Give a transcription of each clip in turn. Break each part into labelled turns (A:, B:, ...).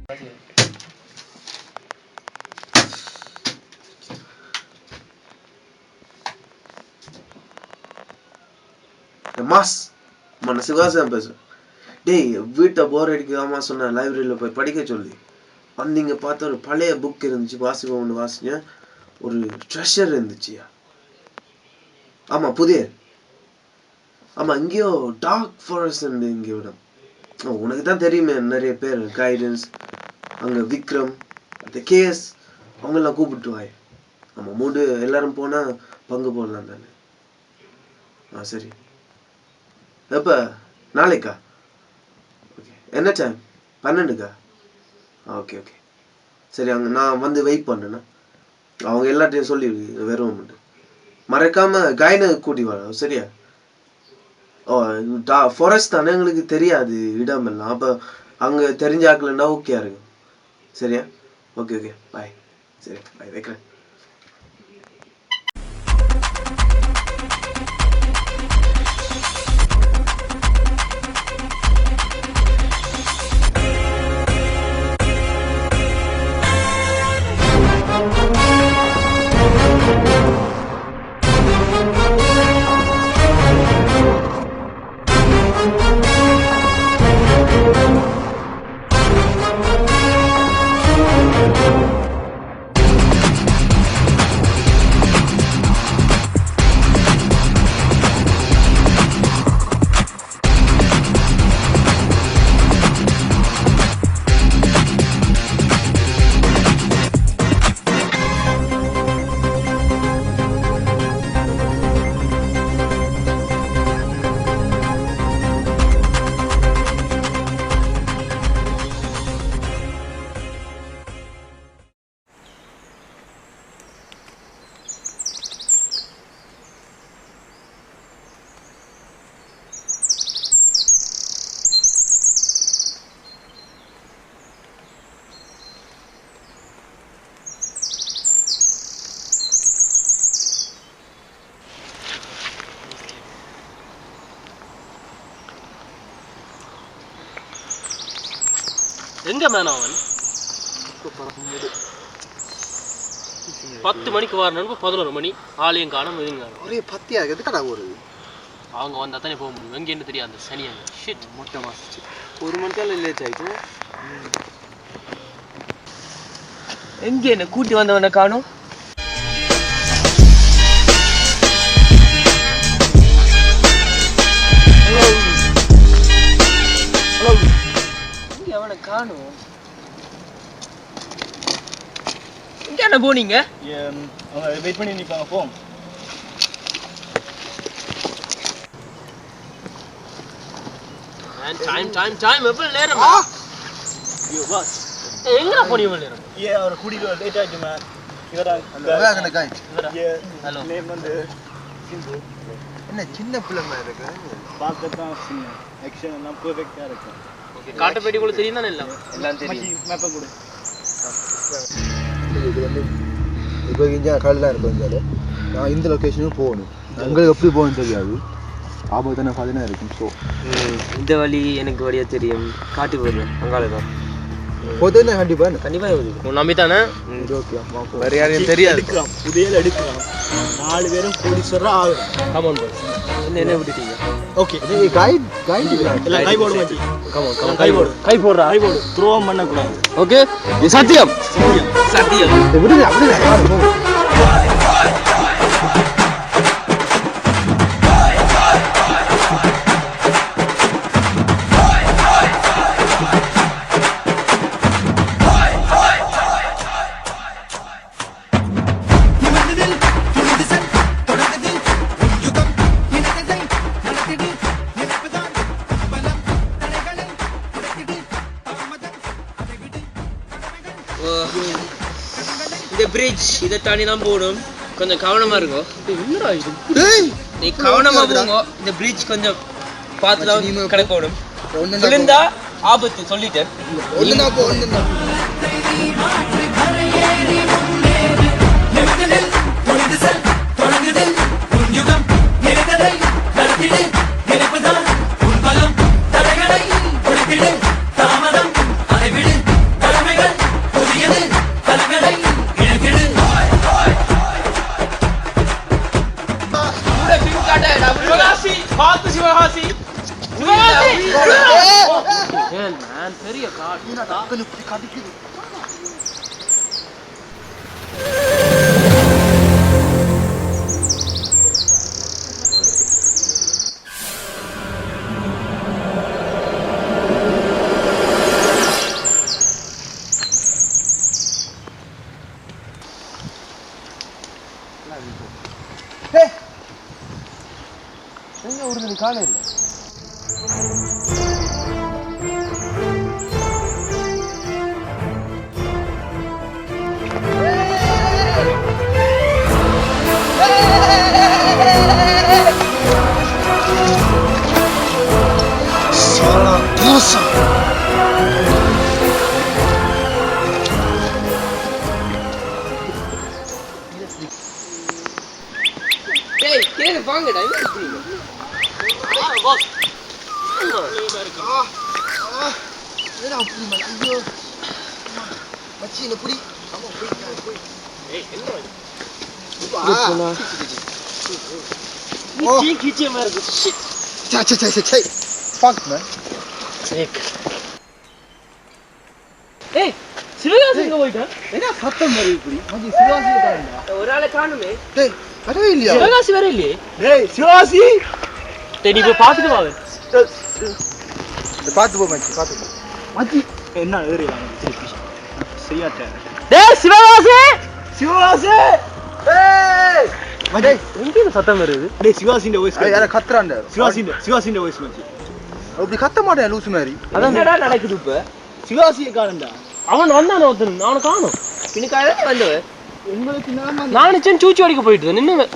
A: Mass மன சிவாசம் பேசுறேன். டேய் வீட்டை போர் அடிக்காம சொன்ன லைப்ரரியில போய் படிக்க சொல்லி வந்தீங்க பார்த்த ஒரு பழைய புக் இருந்துச்சு. வாசிப்போம் ஒன்று வாசிச்சேன். ஒரு ட்ரெஷர் இருந்துச்சுயா. ஆமா புதிய. ஆமா இங்கேயோ டார்க் ஃபாரஸ்ட் இருந்து இங்கே விடும். உனக்கு தான் தெரியுமே நிறைய பேர் கைடன்ஸ் அங்கே விக்ரம் அந்த கேஎஸ் அவங்கெல்லாம் கூப்பிட்டு வாய். ஆமா மூடு எல்லாரும் போனா பங்கு போடலாம் தானே. சரி எப்ப நாளைக்கா? ஓகே என்ன டைம்? 12க்கா? ஓகே ஓகே சரி. அங்கே நான் வந்து வெயிட் பண்ணேன்னா அவங்க எல்லாத்தையும் சொல்லி வெறும் மறக்காம கைனை கூட்டி வர சரியா? ஃபாரஸ்ட் தானே எங்களுக்கு தெரியாது இடமெல்லாம். அப்போ அங்கே தெரிஞ்ச ஆக்கலன்னா ஓகே இருக்கு சரியா? Okay okay bye. சரி பாய் வைக்கிறேன்.
B: எங்க மேன அவன் 10 மணிக்கு வரணும். 11 மணி ஆலயம் காணும்.
C: ஒரே பத்தியா எதுக்கடா ஒரு
B: அவங்க வந்தா தானே போக முடியும். எங்கேன்னு தெரியாது அந்த சனியாங்க. ஷிட்
C: மொட்டை மாசிச்சு 1 மணிக்கெல்லாம் லேட் ஆயிட்டு
B: எங்கே என்ன கூட்டி வந்தவனை காணும். அவனை காணும். எங்க என்ன போனீங்க?
C: வெயிட் பண்ணி நிப்பாங்க போம்.
B: டைம் எவ்வளவு நேரம்? யோ பாஸ் எங்க போனீங்க இவ்வளவு நேரம்?
C: அவரை கூட்டிட்டு லேட் ஆயிட்டு மேன். இவரா அந்த காய். ஹலோ நேம் வந்து சிம்பு. என்ன சின்ன பிள்ளை மாதிரி இருக்கு. பார்க்கத்தான் சின்ன ஆக்ஷன் எல்லாம் பெர்ஃபெக்ட்டா இருக்கு.
B: ஓகே காட்டப்பேடிக்குள்ள தெரியும் தானே எல்லாம் தெரியும்.
C: மேப்பை கொடு. இது வந்து இப்போ இங்கே கடலாம் இருக்கும். நான் இந்த லொக்கேஷனுக்கு போகணும். உங்களுக்கு எப்படி போகணும்னு தெரியாது. ஆபத்தான பாதைனா இருக்கும். ஸோ
B: இந்த வழி எனக்கு வழியா தெரியும். காட்டி போடுறேன் அங்கால தான்
C: போதுன்னா கண்டிப்பாக
B: கண்டிப்பாக நம்பித்தானே.
C: ஓகே வேறு யாரையும் தெரியாது. எடுக்கலாம் புதிய எடுக்கலாம். 4 பேரும் போலீஸ்வரா ஆகும். கமான் பாய் என்ன விட்டுட்டீங்க? ஓகே கைட் எல்லாம் கை போட மாட்டீங்க. கமான் கை போடு. கை போடு த்ரோவம் பண்ணக்கூடாது.
B: ஓகே சத்தியம் சத்தியம்
C: விடுங்க அப்படியே.
B: இந்த பிரிட்ஜ் இதை தாண்டி தான் போகணும். கொஞ்சம் கவனமா இருக்கும். நீ கவனமா போங்க. இந்த பிரிட்ஜ் கொஞ்சம் பார்த்து தான் கிடக்கணும். விழுந்தா ஆபத்து சொல்லிட்டேன்.
A: எங்க ஒரு காண இல்லை
B: டேய் கேளு வாங்கடா என்ன இப்படி பாஸ்
C: ஏடா அப்படி ஐயோ மச்சி என்ன புடி ஆமா போய் ஏய் என்ன இது கிச்சி மார்க்கு ஷிட் சை ஃபக் மேன்
B: ஏய் சிவகாசி எங்க போயிட்டா
C: என்ன சத்தம் வருது இப்படி மச்சி சிவாசி காணோம்டா
B: ஒரு ஆளை காணுமே
C: டேய் வரவே இல்லையா
B: சிவகாசி வர இல்லையே
C: டேய் சிவாசி
B: டேய் நீ போய் பாத்துட்டு வா
C: பாத்து போ மச்சி என்ன ஏறிடலாம் சரியாட்ட
B: டேய் சிவகாசி
C: ஏய் மச்சி
B: எங்க சத்தம் வருது
C: டேய் சிவாசிന്റെ வாய்ஸ்
D: யார கத்துறான்டா
C: சிவாசிന്റെ வாய்ஸ் மச்சி
D: அப்படி கத்த மாட்டேன் லூசு மாதிரி
B: அதான் என்னடா நடக்குது இப்ப
C: சிவாசியை காணண்டா
B: அவன் வந்தானே ஒருத்தன் அவனை காணோம் பின்னுக்காக வந்தவன்
C: உங்களுக்கு
B: நானும் சூச்சி அடிக்க போயிட்டு நின்னு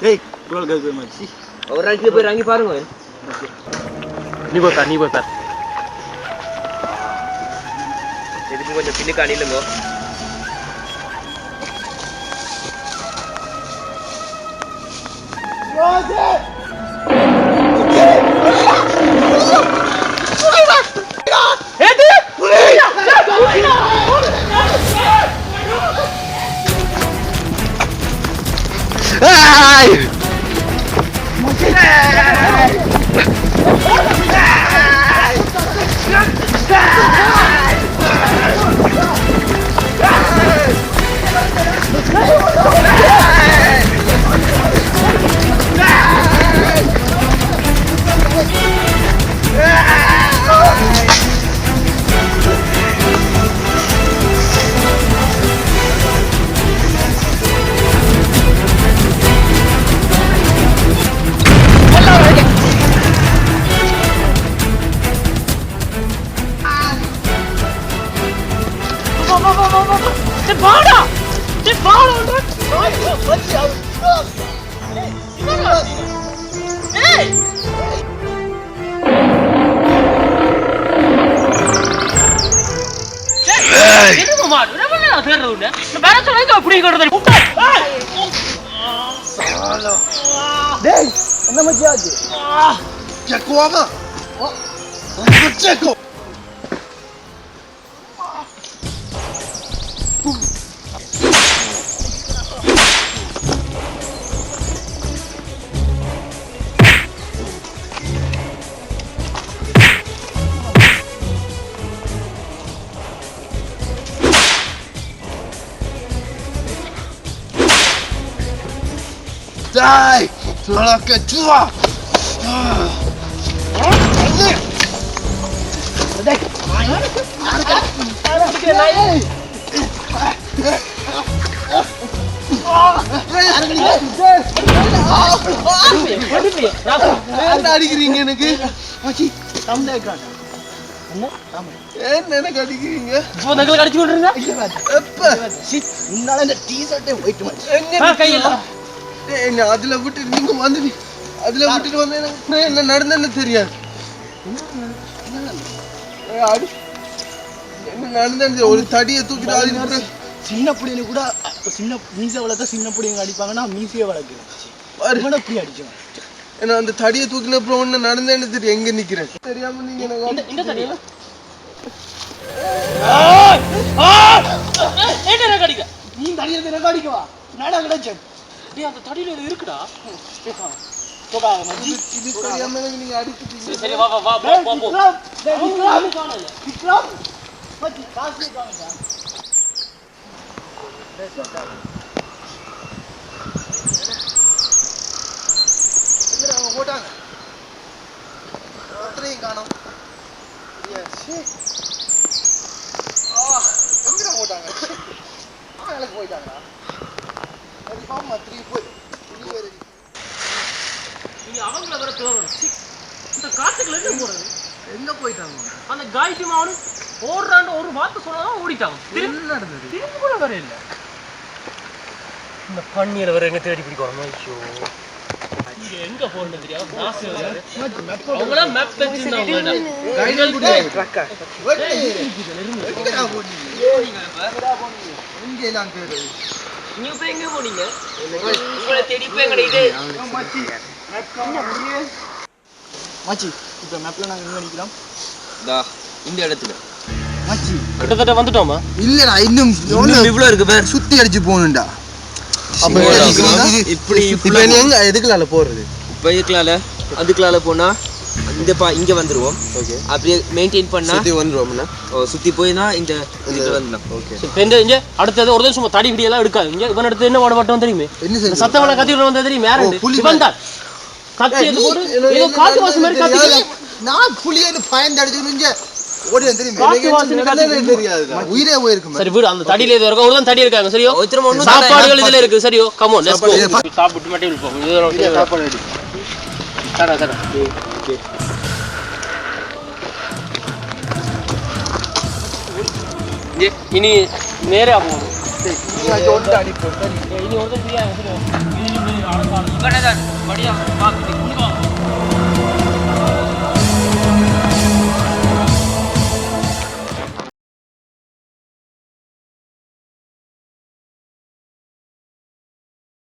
C: ஏய் ரோல் கே மச்சி
B: ஒரு ரங்கில போய் ரங்கி பாருங்க நீ போய் பார் எதுக்கு கொஞ்சம் பின்னுக்கு அணிலுங்க
C: டேய் என்ன மச்சி ஆச்சு
D: செக்குவாமா செக்கு Dai! Sulla che tua! என்ன அடிக்கிறீங்க எனக்கு
C: மச்சி தமிழ் ஏக்காடா
D: என்ன எனக்கு அடிக்கிறீங்க
B: கடிச்சு விட்டுருங்க
D: எப்ப
C: முன்னால இந்த டீ-ஷர்ட்டே போயிட்டு மச்சி
B: கையில
D: என்ன அதுல விட்டு நீங்க வந்து அதுல விட்டுட்டு வந்து எனக்கு என்ன நடந்தேன்னு தெரியாது அடி என்ன நடந்தது ஒரு தடியை தூக்கிட்டு ஆடி
C: சின்ன புடியனு கூட சின்ன மீசை வளர்த்தா சின்ன புடியங்க அடிப்பாங்கன்னா மீசையை வளர்க்குறேன் அப்படி அடிச்சோம்
D: ஏன்னா அந்த தடியை தூக்கின அப்புறம் ஒண்ணு நடந்தேன்னு தெரியும் எங்க நிக்கிறேன் தெரியாம நீங்க எனக்கு
B: இந்த தடியா என்ன கடிக்க
C: நீ தடியை எனக்கு அடிக்கவா நாடா கிடைச்சேன்
B: டேய் அந்த தடியில இருக்குடா
D: இது தெரியாம எனக்கு நீங்க அடிச்சிட்டீங்க.
B: சரி வா வா வா போ போ போ
C: விக்ரம் மச்சி காசு காணுங்க.
D: எங்கடா அவங்க போட்டாங்க? ஒருத்தரையும் காணோம். எங்கடா போட்டாங்க? எனக்கு போயிட்டாங்களா? அது பாமா 3 போய்
B: நீ அவங்கள வர தேவணும் இந்த காட்டுக்குள்ள என்ன போறது
D: எங்க போயிட்டாங்க?
B: அந்த காய்ச்சி மாவனும் ஓடுறான்னு ஒரு வார்த்தை சொன்னதான் ஓடிட்டாங்க
D: என்ன நடந்தது?
B: திரும்பி கூட வர இல்லை இந்த பண்ணியில வர எங்க தேடி பிடிக்கணும் ஐயோ இங்க எங்க போறது தெரியாது அவங்கள மேப் வச்சிருந்தாங்க
D: கைடல் கூட ட்ரக்கா எங்கடா போனீங்க? எங்க எல்லாம் தேடு?
B: நீங்க போய் எங்க போனீங்க உங்களை தேடி போய் கிடைக்குது
D: மச்சி
C: மச்சி இப்போ மேப்ல நாங்க எங்க நிக்கிறோம்?
B: இந்த இடத்துல
C: மச்சி
B: கிட்டத்தட்ட வந்துட்டோமா
D: இல்லடா இன்னும்
B: இவ்வளவு இருக்கு பேர்
D: சுத்தி அடிச்சு போகணும்டா.
B: இப்படி
D: இப்ப நீ எங்க எதுக்குலால போறது?
B: இப்ப இதுக்குலால அதுக்குலால போனா இந்த இங்க வந்துருவோம்
D: ஓகே
B: அப்படியே மெயின்டைன் பண்ணா
D: சுத்தி வந்துருவோம்னா
B: சுத்தி போய்னா இந்த இதுக்கு வந்துடலாம்
D: ஓகே.
B: இப்போ இங்க அடுத்தது ஒரு சும்மா தடி பிடி எல்லாம் எடுக்காது இங்க இவன் அடுத்து என்ன ஓட மாட்டோம் தெரியுமே
D: என்ன செய்ய?
B: சத்தவள கத்திட்டு வந்தா தெரியும் வேற
D: புலி
B: இவன் தான் கத்தி எடுத்து போடு ஏதோ காத்து வாசம் மாதிரி கத்தி
D: நான் புலியன்னு பயந்து அடிச்சுங்க ஓடி தெரியுமே.
B: காத்து வாசம் கத்தி
D: தெரியாதுடா. உயிரே போயிருக்கும்.
B: சரி வீடு அந்த தடியில இது வரைக்கும் ஒருதான் தடி இருக்காங்க சரியோ சாப்பாடுகள் இதுல இருக்கு சரியோ கம் ஆன் லெட்ஸ் கோ சாப்பிட்டு மட்டும் போவோம் இது
D: சாப்பாடு அடி.
B: தரா தரா
D: ஓகே.
B: இனி நேரா போவோம்
D: நீ ஓட்ட அடி போட்டு
B: இனி ஒருத்தர் ஃப்ரீயா சரியோ இவனே தான் படியா பாத்துட்டு குடுங்க